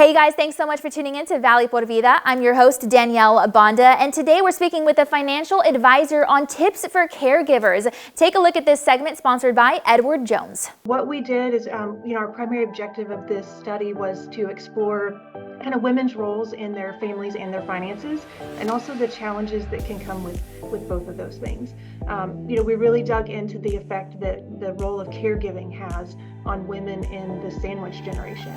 Hey guys, thanks so much for tuning in to Valley Por Vida. I'm your host, Danielle Bonda, and today we're speaking with a financial advisor on tips for caregivers. Take a look at this segment sponsored by Edward Jones. What we did is, our primary objective of this study was to explore kind of women's roles in their families and their finances, and also the challenges that can come with both of those things. We really dug into the effect that the role of caregiving has on women in the sandwich generation,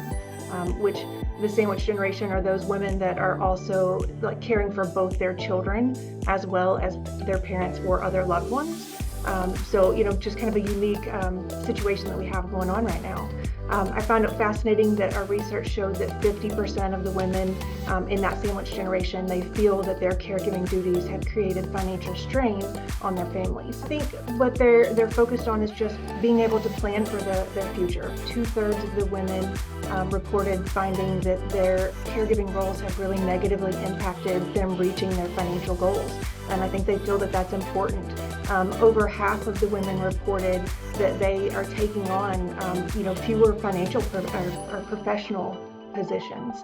which the sandwich generation are those women that are also caring for both their children as well as their parents or other loved ones. Just kind of a unique situation that we have going on right now. I found it fascinating that our research showed that 50% of the women in that sandwich generation, they feel that their caregiving duties have created financial strain on their families. I think what they're focused on is just being able to plan for their future. 2/3 of the women reported finding that their caregiving roles have really negatively impacted them reaching their financial goals. And I think they feel that that's important. Over half of the women reported that they are taking on, fewer financial or professional positions.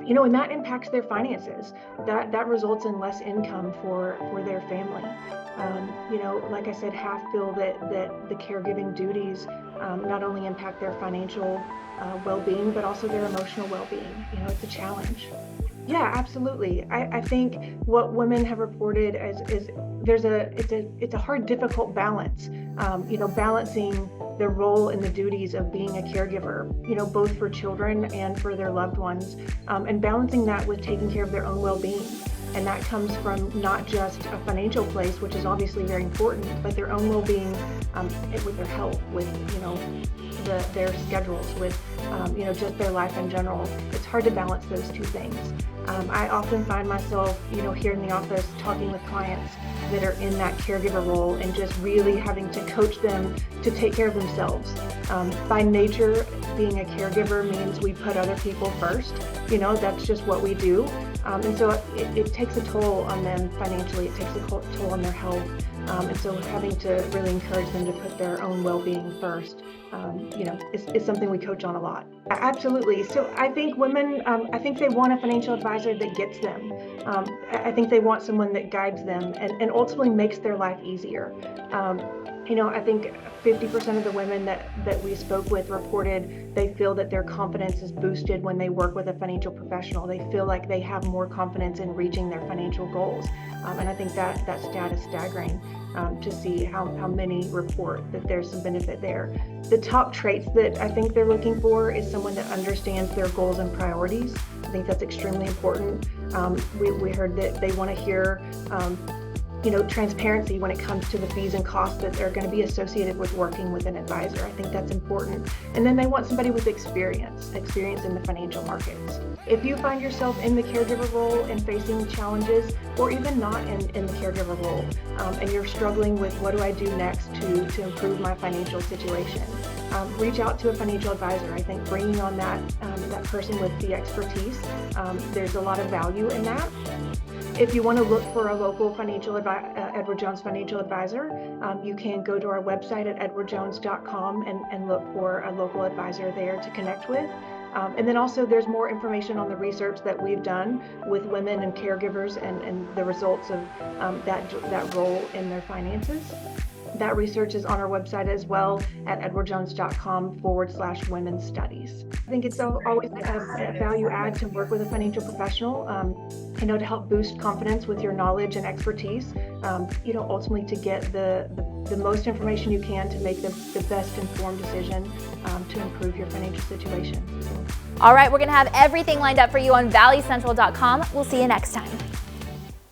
And that impacts their finances. That results in less income for their family. Like I said, half feel that the caregiving duties not only impact their financial well-being, but also their emotional well-being. It's a challenge. Yeah, absolutely. I think what women have reported is it's a hard, difficult balance. Balancing their role and the duties of being a caregiver, both for children and for their loved ones, and balancing that with taking care of their own well-being. And that comes from not just a financial place, which is obviously very important, but their own well-being with their health, with their schedules, with just their life in general. It's hard to balance those two things. I often find myself, here in the office talking with clients that are in that caregiver role and just really having to coach them to take care of themselves. By nature, being a caregiver means we put other people first. That's just what we do. And so it takes a toll on them financially. It takes a toll on their health. And so having to really encourage them to put their own well-being first, is something we coach on a lot. Absolutely. So I think women, I think they want a financial advisor that gets them. I think they want someone that guides them and ultimately makes their life easier. I think 50% of the women that we spoke with reported they feel that their confidence is boosted when they work with a financial professional. They feel like they have more confidence in reaching their financial goals. And I think that stat is staggering to see how many report that there's some benefit there. The top traits that I think they're looking for is someone that understands their goals and priorities. I think that's extremely important. We heard that they want to hear transparency when it comes to the fees and costs that are going to be associated with working with an advisor. I think that's important. And then they want somebody with experience in the financial markets. If you find yourself in the caregiver role and facing challenges, or even not in the caregiver role, and you're struggling with what do I do next to improve my financial situation, reach out to a financial advisor. I think bringing on that person with the expertise, there's a lot of value in that. If you want to look for a local Edward Jones financial advisor, you can go to our website at edwardjones.com and look for a local advisor there to connect with. And then also there's more information on the research that we've done with women and caregivers and the results of that role in their finances. That research is on our website as well at edwardjones.com/women's studies. I think it's always a value add to work with a financial professional, to help boost confidence with your knowledge and expertise, ultimately to get the most information you can to make the best informed decision to improve your financial situation. All right, we're going to have everything lined up for you on valleycentral.com. We'll see you next time.